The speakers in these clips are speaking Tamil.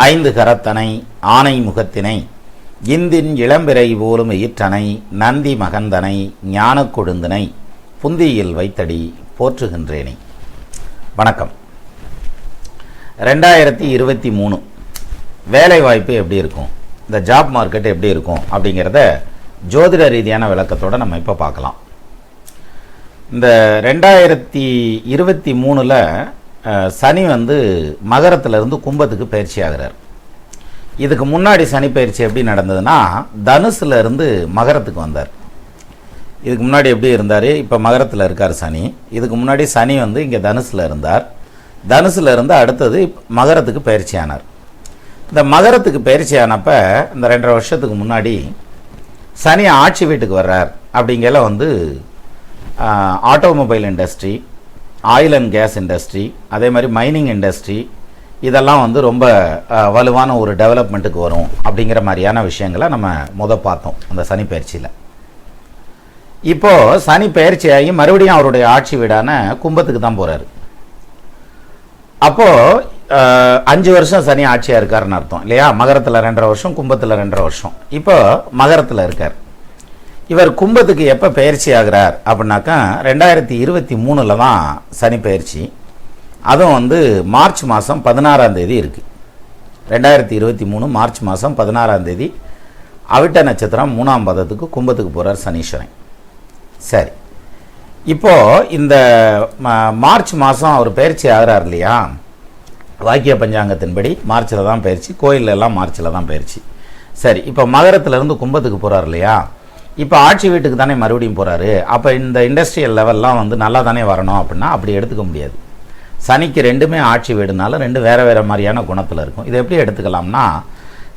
ஐந்து கரத்தனை ஆனை முகத்தினை இந்தின் இளம்பிறை போலும் ஈற்றனை நந்தி மகந்தனை ஞான கொழுந்தனை புந்தியில் வைத்தடி போற்றுகின்றேனே. வணக்கம். 2023 வேலை வாய்ப்பு எப்படி இருக்கும், இந்த ஜாப் மார்க்கெட் எப்படி இருக்கும் அப்படிங்கிறத ஜோதிட ரீதியான விளக்கத்தோடு நம்ம இப்போ பார்க்கலாம். இந்த 2023 சனி மகரத்திலிருந்து கும்பத்துக்கு பயிற்சி ஆகிறார். இதுக்கு முன்னாடி சனி பயிற்சி எப்படி நடந்ததுன்னா தனுசுல இருந்து மகரத்துக்கு வந்தார். இதுக்கு முன்னாடி எப்படி இருந்தார், இப்போ மகரத்தில் இருக்கார் சனி. இதுக்கு முன்னாடி சனி இங்கே தனுசில் இருந்தார். தனுசில் இருந்து அடுத்தது மகரத்துக்கு பயிற்சி ஆனார். இந்த மகரத்துக்கு பயிற்சி ஆனப்போ இந்த 2.5 வருஷத்துக்கு முன்னாடி சனி ஆட்சி வீட்டுக்கு வர்றார். அப்படிங்கல automobile industry, oil and gas industry, அதே மாதிரி மைனிங் இண்டஸ்ட்ரி, இதெல்லாம் ரொம்ப வலுவான ஒரு டெவலப்மெண்ட்டுக்கு வரும் அப்படிங்கிற மாதிரியான விஷயங்களை நம்ம பார்த்தோம் அந்த சனி பயிற்சியில். இப்போது சனி பயிற்சி ஆகி மறுபடியும் அவருடைய ஆட்சி வீடான கும்பத்துக்கு தான் போகிறாரு. அப்போது 5 வருஷம் சனி ஆட்சியாக இருக்காருன்னு அர்த்தம் இல்லையா? மகரத்தில் 2.5 வருஷம், கும்பத்தில் 2.5 வருஷம். இப்போ மகரத்தில் இருக்கார். இவர் கும்பத்துக்கு எப்போ பயிற்சி ஆகிறார் அப்படின்னாக்கா 2023 தான் சனி பயிற்சி. அதுவும் மார்ச் மாதம் 16ஆம் தேதி இருக்குது. 2023 மார்ச் மாதம் 16ஆம் தேதி அவிட்ட நட்சத்திரம் 3ஆம் பாதத்துக்கு கும்பத்துக்கு போகிறார் சனீஸ்வரன். சரி, இப்போது இந்த மார்ச் மாதம் அவர் பயிற்சி ஆகிறார் இல்லையா? வாக்கிய பஞ்சாங்கத்தின்படி மார்ச்சில் தான் பயிற்சி, கோயிலில் எல்லாம் மார்ச்சில் தான் பயிற்சி. சரி, இப்போ மகரத்திலேருந்து கும்பத்துக்கு போகிறார் இல்லையா? இப்போ ஆட்சி வீட்டுக்கு தானே மறுபடியும் போகிறாரு. அப்போ இந்த இண்டஸ்ட்ரியல் லெவல்லாம் நல்லா தானே வரணும் அப்படின்னா அப்படி எடுத்துக்க முடியாது. சனிக்கு ரெண்டுமே ஆட்சி வீடுனால ரெண்டு வேறு வேறு மாதிரியான குணத்தில் இருக்கும். இதை எப்படி எடுத்துக்கலாம்னா,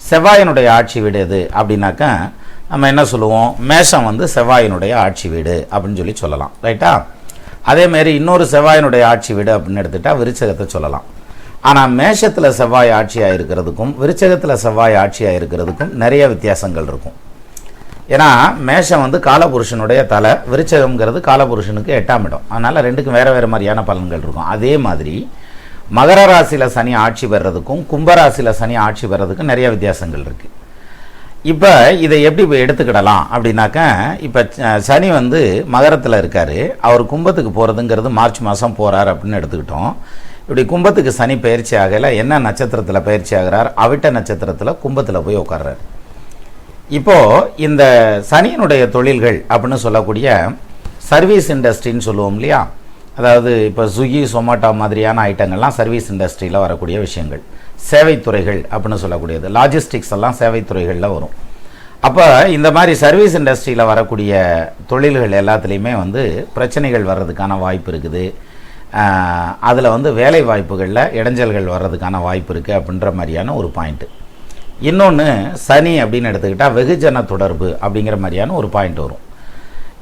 செவ்வாயினுடைய ஆட்சி வீடு எது அப்படின்னாக்கா நம்ம என்ன சொல்லுவோம், மேஷம் செவ்வாயினுடைய ஆட்சி வீடு அப்படின்னு சொல்லலாம், ரைட்டா? அதேமாரி இன்னொரு செவ்வாயினுடைய ஆட்சி வீடு அப்படின்னு எடுத்துகிட்டா விருச்சகத்தை சொல்லலாம். ஆனால் மேஷத்தில் செவ்வாய் ஆட்சியாக இருக்கிறதுக்கும் விருச்சகத்தில் செவ்வாய் ஆட்சியாக இருக்கிறதுக்கும் நிறைய வித்தியாசங்கள் இருக்கும். ஏன்னா மேஷம் காலபுருஷனுடைய தலை, விருச்சகம்ங்கிறது காலபுருஷனுக்கு 8ஆம் இடம். அதனால் ரெண்டுக்கும் வேறு வேறு மாதிரியான பலன்கள் இருக்கும். அதே மாதிரி மகர ராசியில் சனி ஆட்சி பெறதுக்கும் கும்பராசியில் சனி ஆட்சி பெறதுக்கும் நிறைய வித்தியாசங்கள் இருக்குது. இப்போ இதை எப்படி எடுத்துக்கிடலாம் அப்படின்னாக்கா, இப்போ சனி மகரத்தில் இருக்கார், அவர் கும்பத்துக்கு போகிறதுங்கிறது மார்ச் மாதம் போகிறார் அப்படின்னு எடுத்துக்கிட்டோம். இப்படி கும்பத்துக்கு சனி பயிற்சி ஆகலை. என்ன நட்சத்திரத்தில் பயிற்சி ஆகிறார்? அவிட்ட நட்சத்திரத்தில் கும்பத்தில் போய் உட்கார்றார். இப்போது இந்த சனியினுடைய தொழில்கள் அப்படின்னு சொல்லக்கூடிய சர்வீஸ் இண்டஸ்ட்ரின்னு சொல்லுவோம் இல்லையா? அதாவது இப்போ ஸ்விக்கி, சொமாட்டோ மாதிரியான ஐட்டங்கள்லாம் சர்வீஸ் இண்டஸ்ட்ரியில் வரக்கூடிய விஷயங்கள். சேவைத்துறைகள் அப்படின்னு சொல்லக்கூடியது, லாஜிஸ்டிக்ஸ் எல்லாம் சேவைத்துறைகளில் வரும். அப்போ இந்த மாதிரி சர்வீஸ் இண்டஸ்ட்ரியில் வரக்கூடிய தொழில்கள் எல்லாத்துலேயுமே பிரச்சனைகள் வர்றதுக்கான வாய்ப்பு இருக்குது. அதில் வேலை வாய்ப்புகளில் இடைஞ்சல்கள் வர்றதுக்கான வாய்ப்பு இருக்குது அப்படின்ற மாதிரியான ஒரு பாயிண்ட்டு. இன்னொன்று, சனி அப்படின்னு எடுத்துக்கிட்டால் வெகுஜன தொடர்பு அப்படிங்கிற மாதிரியான ஒரு பாயிண்ட் வரும்.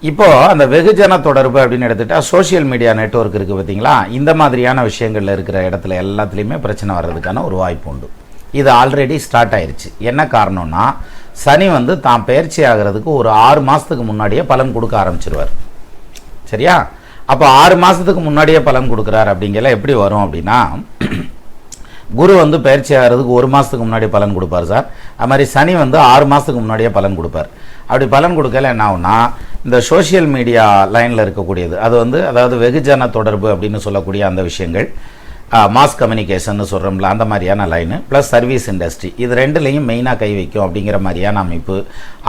இப்போது அந்த வெகுஜன தொடர்பு அப்படின்னு எடுத்துக்கிட்டால் சோஷியல் மீடியா நெட்வொர்க் இருக்குது பார்த்தீங்களா? இந்த மாதிரியான விஷயங்களில் இருக்கிற இடத்துல எல்லாத்துலேயுமே பிரச்சனை வர்றதுக்கான ஒரு வாய்ப்பு உண்டு. இது ஆல்ரெடி ஸ்டார்ட் ஆயிடுச்சு. என்ன காரணம்னா, சனி தான் பயிற்சி ஆகிறதுக்கு ஒரு 6 மாதத்துக்கு முன்னாடியே பலன் கொடுக்க ஆரம்பிச்சிருவார். சரியா? அப்போ 6 மாதத்துக்கு முன்னாடியே பலன் கொடுக்குறார். அப்படிங்கிற எப்படி வரும் அப்படின்னா, குரு பயிற்சி ஆகிறதுக்கு 1 மாதத்துக்கு முன்னாடி பலன் கொடுப்பார் சார். அது மாதிரி சனி 6 மாதத்துக்கு முன்னாடியே பலன் கொடுப்பார். அப்படி பலன் கொடுக்கல என்ன ஆகுனா, இந்த சோஷியல் மீடியா லைனில் இருக்கக்கூடியது அது அதாவது வெகுஜன தொடர்பு அப்படின்னு சொல்லக்கூடிய அந்த விஷயங்கள், மாஸ் கம்யூனிகேஷன் சொல்கிறோம்ல, அந்த மாதிரியான லைனு ப்ளஸ் சர்வீஸ் இண்டஸ்ட்ரி, இது ரெண்டுலேயும் மெயினாக கை வைக்கும் அப்படிங்கிற மாதிரியான அமைப்பு.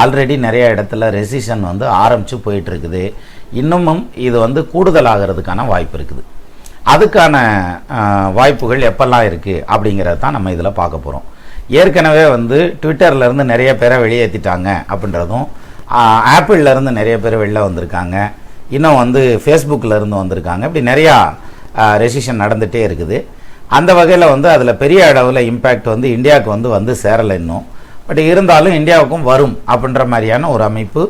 ஆல்ரெடி நிறைய இடத்துல ரெசிஷன் ஆரம்பித்து போயிட்டுருக்குது. இன்னமும் இது கூடுதலாகிறதுக்கான வாய்ப்பு இருக்குது. அதுக்கான வாய்ப்புகள் எப்பெல்லாம் இருக்குது அப்படிங்கிறத தான் நம்ம இதில் பார்க்க போகிறோம். ஏற்கனவே ட்விட்டர்லேருந்து நிறைய பேரை வெளியேற்றிட்டாங்க அப்படின்றதும், ஆப்பிள்லேருந்து நிறைய பேர் வெளில வந்திருக்காங்க, இன்னும் ஃபேஸ்புக்கிலேருந்து வந்திருக்காங்க. இப்படி நிறையா ரெசிஷன் நடந்துகிட்டே இருக்குது. அந்த வகையில் அதில் பெரிய அளவில் இம்பேக்ட் இந்தியாவுக்கு வந்து சேரலை இன்னும். பட் இருந்தாலும் இந்தியாவுக்கும் வரும் அப்படின்ற மாதிரியான ஒரு அமைப்பு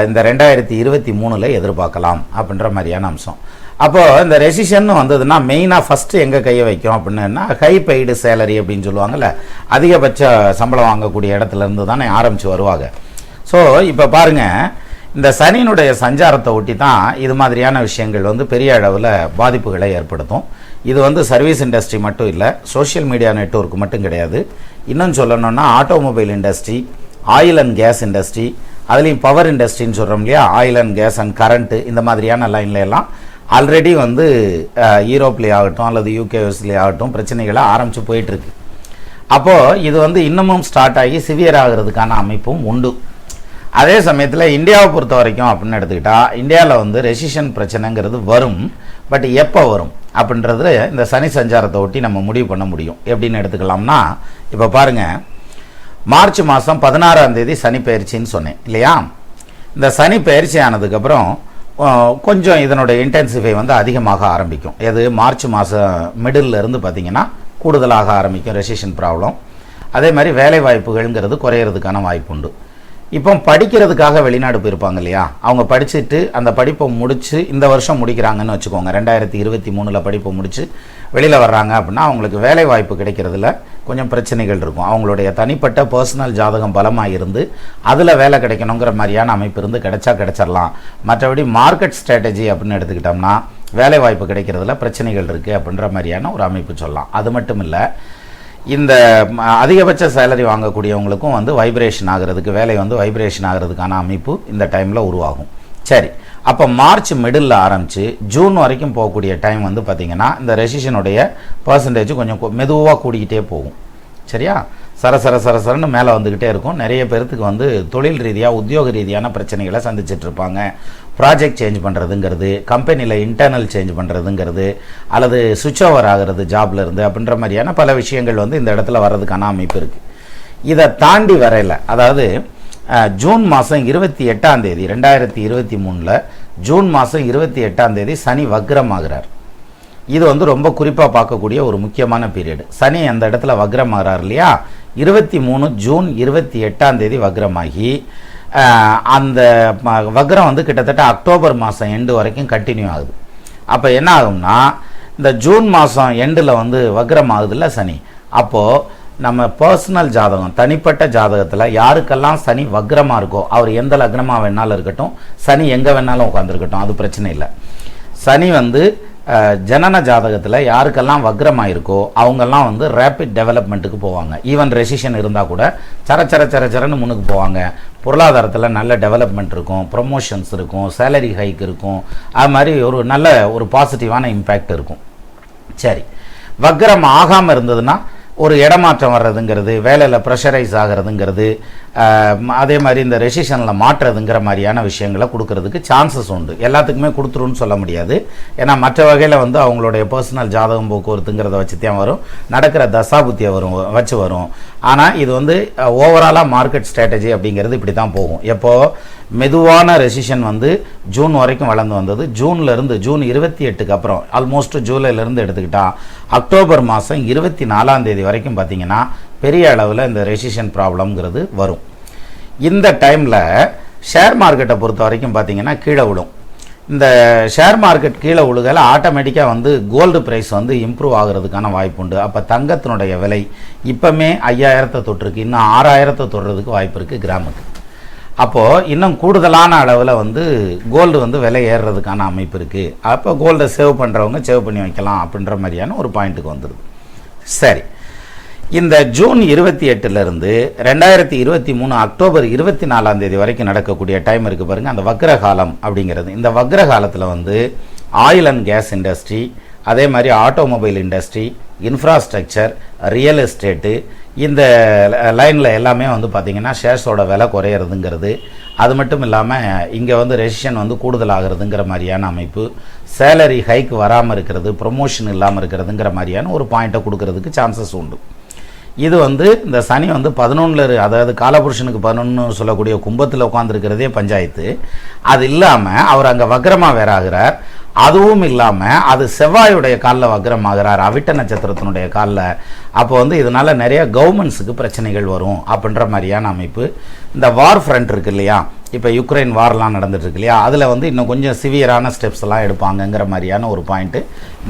இந்த 2023 எதிர்பார்க்கலாம் அப்படின்ற மாதிரியான அம்சம். அப்போது இந்த ரெசிஷன் வந்ததுன்னா மெயினாக ஃபஸ்ட்டு எங்கே கையை வைக்கும் அப்படின்னா, ஹை பெய்டு சேலரி அப்படின்னு சொல்லுவாங்கள்ல, அதிகபட்ச சம்பளம் வாங்கக்கூடிய இடத்துலேருந்து தானே ஆரம்பித்து வருவாங்க. ஸோ இப்போ பாருங்கள், இந்த சனியினுடைய சஞ்சாரத்தை ஒட்டி தான் இது மாதிரியான விஷயங்கள் பெரிய அளவில் பாதிப்புகளை ஏற்படுத்தும். இது வந்து சர்வீஸ் இண்டஸ்ட்ரி மட்டும் இல்லை, சோஷியல் மீடியா நெட்வொர்க் மட்டும் கிடையாது. இன்னும் சொல்லணும்னா automobile industry, oil and gas industry, அதுலேயும் பவர் இண்டஸ்ட்ரின்னு சொல்கிறோம் இல்லையா, oil and gas and current, இந்த மாதிரியான லைன்ல எல்லாம் ஆல்ரெடி வந்து யூரோப்லேயே ஆகட்டும் அல்லது யூகேஎஸ்லேயே ஆகட்டும் பிரச்சனைகளை ஆரம்பித்து போயிட்டுருக்கு. அப்போது இது வந்து இன்னமும் ஸ்டார்ட் ஆகி சிவியர் ஆகிறதுக்கான அமைப்பும் உண்டு. அதே சமயத்தில் இந்தியாவை பொறுத்த வரைக்கும் அப்படின்னு எடுத்துக்கிட்டால், இந்தியாவில் வந்து ரெசிஷன் பிரச்சனைங்கிறது வரும். பட் எப்போ வரும் அப்படின்றது இந்த சனி சஞ்சாரத்தை ஒட்டி நம்ம முடிவு பண்ண முடியும். எப்படின்னு எடுத்துக்கலாம்னா, இப்போ பாருங்கள், மார்ச் மாதம் 16ஆம் தேதி சனி பயிற்சின்னு சொன்னேன் இல்லையா. இந்த சனி பயிற்சி ஆனதுக்கப்புறம் கொஞ்சம் இதனுடைய இன்டென்சிஃபை வந்து அதிகமாக ஆரம்பிக்கும். எது மார்ச் மாதம் மிடில் இருந்து பார்த்திங்கன்னா கூடுதலாக ஆரம்பிக்கும் ரெசிஷன் ப்ராப்ளம். அதே மாதிரி வேலை வாய்ப்புகள்ங்கிறது குறையிறதுக்கான வாய்ப்பு உண்டு. இப்போ படிக்கிறதுக்காக வெளிநாடு போயிருப்பாங்க இல்லையா, அவங்க படிச்சுட்டு அந்த படிப்பை முடித்து இந்த வருஷம் முடிக்கிறாங்கன்னு வச்சுக்கோங்க, 2023 படிப்பை முடித்து வெளியில் வர்றாங்க அப்படின்னா அவங்களுக்கு வேலை வாய்ப்பு கிடைக்கிறதுல கொஞ்சம் பிரச்சனைகள் இருக்கும். அவங்களுடைய தனிப்பட்ட பர்சனல் ஜாதகம் பலமாக இருந்து அதில் வேலை கிடைக்கணுங்கிற மாதிரியான அமைப்பு இருந்து கிடைச்சிடலாம். மற்றபடி மார்க்கெட் ஸ்ட்ராட்டஜி அப்படின்னு எடுத்துக்கிட்டோம்னா வேலை வாய்ப்பு கிடைக்கிறதுல பிரச்சனைகள் இருக்குது அப்படின்ற மாதிரியான ஒரு அமைப்பு சொல்லலாம். அது மட்டும் இல்லை, இந்த அதிகபட்ச சேலரி வாங்கக்கூடியவங்களுக்கும் வந்து வைப்ரேஷன் ஆகிறதுக்கு, வேலை வந்து வைப்ரேஷன் ஆகிறதுக்கான அமைப்பு இந்த டைமில் உருவாகும். சரி, அப்போ மார்ச் மிடில் ஆரம்பித்து ஜூன் வரைக்கும் போகக்கூடிய டைம் வந்து பார்த்திங்கன்னா இந்த ரெசிஷனுடைய பர்சன்டேஜ் கொஞ்சம் மெதுவாக கூடிக்கிட்டே போகும். சரியா, சரசரன்னு மேலே வந்துக்கிட்டே இருக்கும். நிறைய பேர்த்துக்கு வந்து தொழில் ரீதியாக உத்தியோக ரீதியான பிரச்சனைகளை சந்திச்சிட்ருப்பாங்க. ப்ராஜெக்ட் சேஞ்ச் பண்ணுறதுங்கிறது, கம்பெனியில் இன்டர்னல் சேஞ்ச் பண்ணுறதுங்கிறது, அல்லது சுவிட்ச் ஓவர் ஆகிறது ஜாப்ல இருந்து அப்படின்ற மாதிரியான பல விஷயங்கள் வந்து இந்த இடத்துல வர்றதுக்கான அமைப்பு இருக்குது. இதை தாண்டி வரையில், அதாவது ஜூன் மாதம் 28ஆம் தேதி 2023 ஜூன் மாதம் 28ஆம் தேதி சனி வக்ரமாகிறார். இது வந்து ரொம்ப குறிப்பாக பார்க்கக்கூடிய ஒரு முக்கியமான பீரியடு. சனி அந்த இடத்துல வக்ரமாகிறார் இல்லையா, 23 ஜூன் 28ஆம் தேதி வக்ரமாகி அந்த வக்ரம் வந்து கிட்டத்தட்ட அக்டோபர் மாதம் எண்டு வரைக்கும் கண்டினியூ ஆகுது. அப்போ என்ன ஆகும்னா, இந்த ஜூன் மாதம் எண்டில் வந்து வக்ரம் ஆகுதுல்ல சனி, அப்போது நம்ம பர்சனல் ஜாதகம், தனிப்பட்ட ஜாதகத்தில் யாருக்கெல்லாம் சனி வக்ரமாக இருக்கோ, அவர் எந்த லக்னமாக வேணாலும் இருக்கட்டும், சனி எங்கே வேணாலும் உட்காந்துருக்கட்டும், அது பிரச்சனை இல்லை. சனி வந்து ஜனன ஜாதகத்தில் யாருக்கெல்லாம் வக்ரமாக இருக்கோ அவங்கெல்லாம் வந்து ரேப்பிட் டெவலப்மெண்ட்டுக்கு போவாங்க. ஈவன் ரெசிஷன் இருந்தால் கூட சரன்னு முன்னுக்கு போவாங்க. பொருளாதாரத்தில் நல்ல டெவலப்மெண்ட் இருக்கும், ப்ரொமோஷன்ஸ் இருக்கும், சேலரி ஹைக் இருக்கும், அது மாதிரி ஒரு நல்ல ஒரு பாசிட்டிவான இம்பேக்ட் இருக்கும். சரி, வக்ரம் ஆகாமல் இருந்ததுன்னா ஒரு இடமாற்றம் வர்றதுங்கிறது, வேலையில் ப்ரெஷரைஸ் ஆகிறதுங்கிறது, அதே மாதிரி இந்த ரெசிஷனில் மாற்றுறதுங்கிற மாதிரியான விஷயங்களை கொடுக்கறதுக்கு சான்சஸ் உண்டு. எல்லாத்துக்குமே கொடுத்துருன்னு சொல்ல முடியாது. ஏன்னா மற்ற வகையில் வந்து அவங்களுடைய பர்சனல் ஜாதகம் போக்குவரத்துங்கிறத வச்சு தான் வரும், நடக்கிற தசாபுத்தியை வச்சு வரும். ஆனால் இது வந்து ஓவராலாக மார்க்கெட் ஸ்ட்ராட்டஜி அப்படிங்கிறது இப்படி தான் போகும். எப்போது மெதுவான ரெசிஷன் வந்து ஜூன் வரைக்கும் வளர்ந்து வந்தது. ஜூன்லேருந்து ஜூன் 28க்கு அப்புறம் ஆல்மோஸ்ட் ஜூலைலேருந்து எடுத்துக்கிட்டா அக்டோபர் மாதம் 24ஆம் தேதி வரைக்கும் பார்த்திங்கன்னா பெரிய அளவில் இந்த ரெசிஷன் ப்ராப்ளம்ங்கிறது வரும். இந்த டைமில் ஷேர் மார்க்கெட்டை பொறுத்த வரைக்கும் பார்த்திங்கன்னா கீழே விடும். இந்த ஷேர் மார்க்கெட் கீழே விழுகல ஆட்டோமேட்டிக்காக வந்து கோல்டு ப்ரைஸ் வந்து இம்ப்ரூவ் ஆகிறதுக்கான வாய்ப்பு உண்டு. அப்போ தங்கத்தினுடைய விலை இப்போமே 5000 தொட்டிருக்கு, இன்னும் 6000 தொடுறதுக்கு வாய்ப்பு இருக்குது கிராமுக்கு. அப்போது இன்னும் கூடுதலான அளவில் வந்து கோல்டு வந்து விலை ஏறுறதுக்கான அமைப்பு இருக்குது. அப்போ கோல்டை சேவ் பண்ணுறவங்க சேவ் பண்ணி வைக்கலாம் அப்படின்ற மாதிரியான ஒரு பாயிண்ட்டுக்கு வந்துடுது. சரி, இந்த ஜூன் 28லேருந்து 2023 அக்டோபர் 24ஆம் தேதி வரைக்கும் நடக்கக்கூடிய டைம் இருக்குது பாருங்கள், அந்த வக்ர காலம் அப்படிங்கிறது. இந்த வக்ர காலத்தில் வந்து ஆயில் அண்ட் கேஸ் இண்டஸ்ட்ரி, அதே மாதிரி automobile industry, infrastructure, real estate, இந்த லைனில் எல்லாமே வந்து பார்த்திங்கன்னா ஷேர்ஸோட விலை குறையிறதுங்கிறது, அது மட்டும் இல்லாமல் இங்கே வந்து ரெசிஷன் வந்து கூடுதலாகிறதுங்கிற மாதிரியான அமைப்பு, சேலரி ஹைக் வராமல் இருக்கிறது, ப்ரொமோஷன் இல்லாமல் இருக்கிறதுங்கிற மாதிரியான ஒரு பாயிண்ட்டை கொடுக்கறதுக்கு சான்சஸ் உண்டு. இது வந்து இந்த சனி வந்து 11, அதாவது காலபுருஷனுக்கு 11 சொல்லக்கூடிய கும்பத்தில் உட்காந்துருக்கிறதே பஞ்சாயத்து. அது இல்லாமல் அவர் அங்கே வக்ரமாக வேற ஆகிறார். அதுவும் இல்லாமல் அது செவ்வாயுடைய காலில் வக்ரமாகிறார், அவிட்ட நட்சத்திரத்தினுடைய காலில். அப்போ வந்து இதனால் நிறைய கவர்மெண்ட்ஸுக்கு பிரச்சனைகள் வரும் அப்படின்ற மாதிரியான அமைப்பு. இந்த வார் ஃப்ரண்ட் இருக்குது இல்லையா, இப்போ யுக்ரைன் வார்லாம் நடந்துட்டுருக்கு இல்லையா, அதில் வந்து இன்னும் கொஞ்சம் சிவியரான ஸ்டெப்ஸ் எல்லாம் எடுப்பாங்கங்கிற மாதிரியான ஒரு பாயிண்ட்டு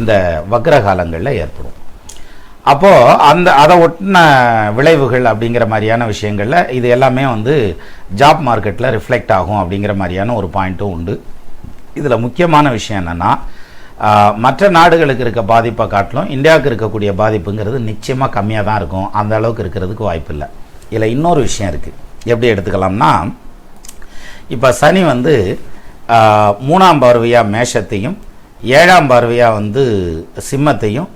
இந்த வக்ர காலங்களில் ஏற்படும். அப்போது அதை ஒட்டின விளைவுகள் அப்படிங்கிற மாதிரியான விஷயங்களில் இது எல்லாமே வந்து ஜாப் மார்க்கெட்டில் ரிஃப்ளெக்ட் ஆகும் அப்படிங்கிற மாதிரியான ஒரு பாயிண்ட்டும் உண்டு. இதில் முக்கியமான விஷயம் என்னென்னா, மற்ற நாடுகளுக்கு இருக்க பாதிப்பை காட்டிலும் இந்தியாவுக்கு இருக்கக்கூடிய பாதிப்புங்கிறது நிச்சயமாக கம்மியாக தான் இருக்கும். அந்த அளவுக்கு இருக்கிறதுக்கு வாய்ப்பு இல்லை. இதில் இன்னொரு விஷயம் இருக்குது. எப்படி எடுத்துக்கலாம்னா, இப்போ சனி வந்து 3ஆம் பார்வையாக மேஷத்தையும் 7ஆம் பார்வையாக வந்து சிம்மத்தையும்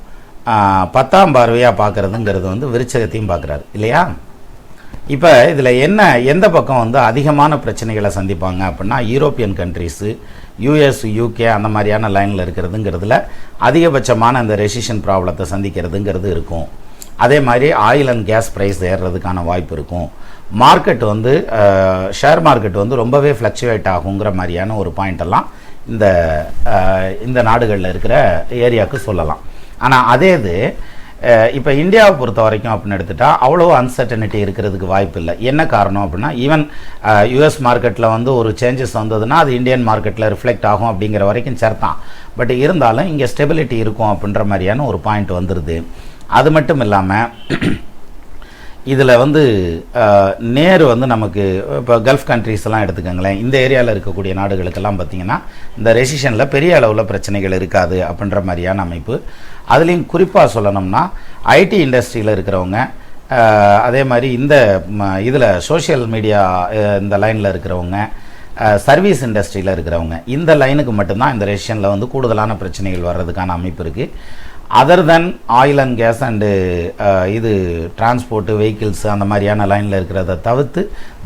10ஆம் பார்வையாக பார்க்குறதுங்கிறது வந்து விருச்சகத்தையும் பார்க்குறாரு இல்லையா? இப்போ இதில் எந்த பக்கம் வந்து அதிகமான பிரச்சனைகளை சந்திப்பாங்க அப்படின்னா, யூரோப்பியன் கண்ட்ரீஸு, யூஎஸ், யூகே அந்த மாதிரியான லைனில் இருக்கிறதுங்கிறதுல அதிகபட்சமான அந்த ரெசிஷன் ப்ராப்ளத்தை சந்திக்கிறதுங்கிறது இருக்கும். அதே மாதிரி ஆயில் அண்ட் கேஸ் ப்ரைஸ் ஏறுறதுக்கான வாய்ப்பு இருக்கும். மார்க்கெட் வந்து ஷேர் மார்க்கெட் வந்து ரொம்பவே ஃப்ளக்சுவேட் ஆகுங்கிற மாதிரியான ஒரு பாயிண்டெல்லாம் இந்த நாடுகளில் இருக்கிற ஏரியாவுக்கு சொல்லலாம். ஆனால் அதே இது இப்போ இந்தியாவை பொறுத்த வரைக்கும் அப்படின்னு எடுத்துட்டா அவ்வளோ அன்சர்டனிட்டி இருக்கிறதுக்கு வாய்ப்பு இல்லை. என்ன காரணம் அப்படின்னா, ஈவன் யூஎஸ் மார்க்கெட்டில் வந்து ஒரு சேஞ்சஸ் வந்ததுன்னா அது இந்தியன் மார்க்கெட்டில் ரிஃப்ளெக்ட் ஆகும் அப்படிங்கிற வரைக்கும் சேர்த்தான். பட் இருந்தாலும் இங்கே ஸ்டெபிலிட்டி இருக்கும் அப்படின்ற மாதிரியான ஒரு பாயிண்ட் வந்துடுது. அது மட்டும் இல்லாமல் இதில் வந்து நேரு வந்து நமக்கு இப்போ கல்ஃப் கண்ட்ரீஸ்லாம் எடுத்துக்கோங்களேன், இந்த ஏரியாவில் இருக்கக்கூடிய நாடுகளுக்கெல்லாம் பார்த்திங்கன்னா இந்த ரெசிஷனில் பெரிய அளவில் பிரச்சனைகள் இருக்காது அப்படின்ற மாதிரியான அமைப்பு. அதுலேயும் குறிப்பாக சொல்லணும்னா ஐடி இண்டஸ்ட்ரியில் இருக்கிறவங்க, அதே மாதிரி இதில் சோஷியல் மீடியா இந்த லைனில் இருக்கிறவங்க, சர்வீஸ் இண்டஸ்ட்ரியில் இருக்கிறவங்க, இந்த லைனுக்கு மட்டும்தான் இந்த ரெசிஷனில் வந்து கூடுதலான பிரச்சனைகள் வர்றதுக்கான அமைப்பு இருக்குது. Other then oil and gas and transport vehicles அந்த மாதிரியான லைனில் இருக்கிறத தவிர்த்து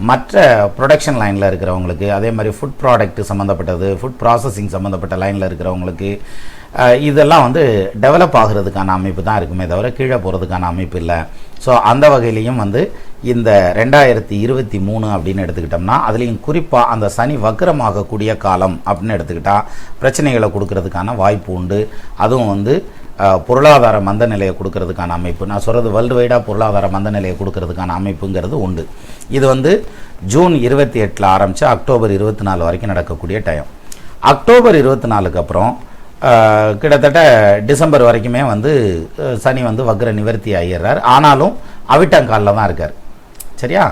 மற்ற ப்ரொடக்ஷன் லைனில் இருக்கிறவங்களுக்கு, அதே மாதிரி ஃபுட் ப்ராடக்ட் சம்மந்தப்பட்டது, ஃபுட் ப்ராசஸிங் சம்மந்தப்பட்ட லைனில் இருக்கிறவங்களுக்கு இதெல்லாம் வந்து டெவலப் ஆகிறதுக்கான அமைப்பு தான் இருக்குமே தவிர கீழே போகிறதுக்கான அமைப்பு இல்லை. ஸோ அந்த வகையிலையும் வந்து இந்த 2023 அப்படின்னு எடுத்துக்கிட்டோம்னா, அதுலேயும் குறிப்பாக அந்த சனி வக்ரமாகக்கூடிய காலம் அப்படின்னு எடுத்துக்கிட்டால் பிரச்சனைகளை கொடுக்கறதுக்கான வாய்ப்பு உண்டு. அதுவும் வந்து பொருளாதார மந்த நிலையை கொடுக்கறதுக்கான அமைப்பு, நான் சொல்கிறது வேர்ல்டு வைடாக பொருளாதார மந்த நிலையை கொடுக்கறதுக்கான அமைப்புங்கிறது உண்டு. இது வந்து ஜூன் 28 ஆரம்பித்து அக்டோபர் 24 வரைக்கும் நடக்கக்கூடிய டைம். அக்டோபர் 24க்கு அப்புறம் கிட்டத்தட்ட டிசம்பர் வரைக்குமே வந்து சனி வந்து வக்ர நிவர்த்தி ஆகிடுறார். ஆனாலும் அவிட்டங்காலில் தான் இருக்கார். சரியா?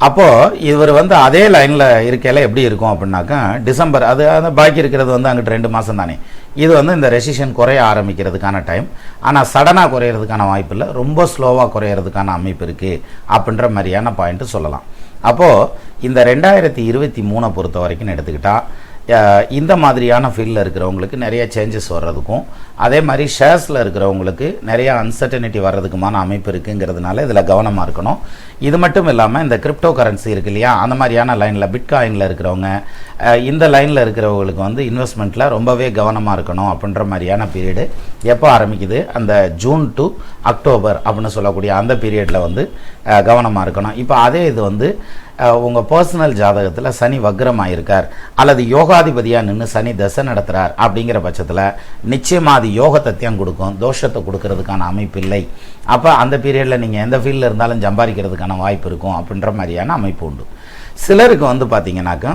அப்போது இவர் வந்து அதே லைனில் இருக்கையில் எப்படி இருக்கும் அப்படின்னாக்கா, டிசம்பர் அது பாக்கி இருக்கிறது வந்து அங்கிட்டு 2 மாதம் தானே. இது வந்து இந்த ரெசிஷன் குறைய ஆரம்பிக்கிறதுக்கான டைம். ஆனால் சடனாக குறையிறதுக்கான வாய்ப்பு இல்லை, ரொம்ப ஸ்லோவாக குறையிறதுக்கான அமைப்பு இருக்குது அப்படின்ற மாதிரியான பாயிண்ட்டு சொல்லலாம். அப்போது இந்த 2023 பொறுத்த வரைக்கும் எடுத்துக்கிட்டால் இந்த மாதிரியான ஃபீல்டில் இருக்கிறவங்களுக்கு நிறைய சேஞ்சஸ் வர்றதுக்கும், அதே மாதிரி ஷேர்ஸில் இருக்கிறவங்களுக்கு நிறைய அன்சர்டனிட்டி வர்றதுக்குமான அமைப்பு இருக்குங்கிறதுனால இதில் கவனமாக இருக்கணும். இது மட்டும் இல்லாமல் இந்த கிரிப்டோ கரன்சி இருக்கு இல்லையா, அந்த மாதிரியான லைனில் பிட்காயினில் இருக்கிறவங்க, இந்த லைனில் இருக்கிறவங்களுக்கு வந்து இன்வெஸ்ட்மெண்ட்டில் ரொம்பவே கவனமாக இருக்கணும் அப்படின்ற மாதிரியான பீரியடு எப்போ ஆரம்பிக்குது, அந்த ஜூன் டு அக்டோபர் அப்படின்னு சொல்லக்கூடிய அந்த பீரியடில் வந்து கவனமாக இருக்கணும். இப்போ அதே இது வந்து உங்கள் பர்சனல் ஜாதகத்தில் சனி வக்ரமாக இருக்கார் அல்லது யோகாதிபதியாக நின்று சனி தசை நடத்துகிறார் அப்படிங்கிற பட்சத்தில் நிச்சயமாக அது யோகத்தையும் கொடுக்கும், தோஷத்தை கொடுக்கறதுக்கான அமைப்பு இல்லை. அப்போ அந்த பீரியடில் நீங்கள் எந்த ஃபீல்டில் இருந்தாலும் சம்பாதிக்கிறதுக்கான வாய்ப்பு இருக்கும் அப்படின்ற மாதிரியான அமைப்பு உண்டு. சிலருக்கு வந்து பார்த்தீங்கன்னாக்கா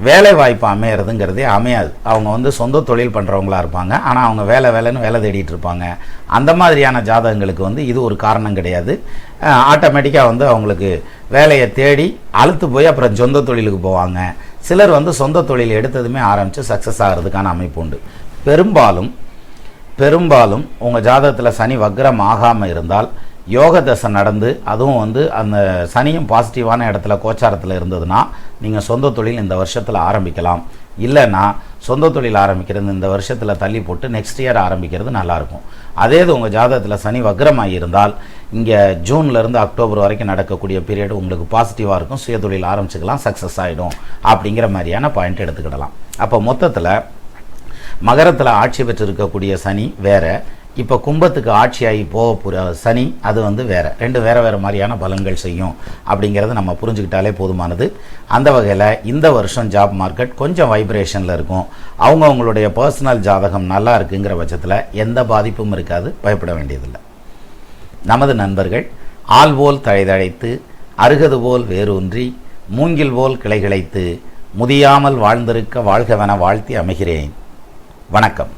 வேலை வாய்ப்பு அமையிறதுங்கிறதே அமையாது. அவங்க வந்து சொந்த தொழில் பண்ணுறவங்களா இருப்பாங்க, ஆனால் அவங்க வேலைன்னு வேலை தேடிட்டு இருப்பாங்க. அந்த மாதிரியான ஜாதகங்களுக்கு வந்து இது ஒரு காரணம் கிடையாது. ஆட்டோமேட்டிக்காக வந்து அவங்களுக்கு வேலையை தேடி அழுத்து போய் அப்புறம் சொந்த தொழிலுக்கு போவாங்க. சிலர் வந்து சொந்த தொழில் எடுத்ததுமே ஆரம்பித்து சக்ஸஸ் ஆகிறதுக்கான அமைப்பு உண்டு. பெரும்பாலும் உங்கள் ஜாதகத்தில் சனி வக்ரம் ஆகாமல் இருந்தால் யோக தசை நடந்து, அதுவும் வந்து அந்த சனியும் பாசிட்டிவான இடத்துல கோச்சாரத்தில் இருந்ததுன்னா நீங்கள் சொந்த தொழில் இந்த வருஷத்தில் ஆரம்பிக்கலாம். இல்லைன்னா சொந்த தொழில் ஆரம்பிக்கிறது இந்த வருஷத்தில் தள்ளி போட்டு நெக்ஸ்ட் இயர் ஆரம்பிக்கிறது நல்லாயிருக்கும். அதே இது உங்கள் ஜாதகத்தில் சனி வக்ரமாக இருந்தால் இங்கே ஜூன்லேருந்து அக்டோபர் வரைக்கும் நடக்கக்கூடிய பீரியட் உங்களுக்கு பாசிட்டிவாக இருக்கும், சுய தொழில் ஆரம்பிச்சுக்கலாம், சக்ஸஸ் ஆகிடும் அப்படிங்கிற மாதிரியான பாயிண்ட் எடுத்துக்கிடலாம். அப்போ மொத்தத்தில் மகரத்தில் ஆட்சி பெற்று இருக்கக்கூடிய சனி வேறு, இப்போ கும்பத்துக்கு ஆட்சியாகி போக போகிற சனி அது வந்து ரெண்டு வேறு மாதிரியான பலன்கள் செய்யும் அப்படிங்கிறத நம்ம புரிஞ்சுக்கிட்டாலே போதுமானது. அந்த வகையில் இந்த வருஷம் ஜாப் மார்க்கெட் கொஞ்சம் வைப்ரேஷனில் இருக்கும். அவங்களுடைய பர்சனல் ஜாதகம் நல்லா இருக்குங்கிற பட்சத்தில் எந்த பாதிப்பும் இருக்காது, பயப்பட வேண்டியதில்லை. நமது நண்பர்கள் ஆள் போல் தழைதழைத்து, அருகது போல் வேரூன்றி, மூங்கில் போல் கிளைகிழைத்து, முதியாமல் வாழ்ந்திருக்க வாழ்கவென வாழ்த்தி அமைகிறேன். வணக்கம்.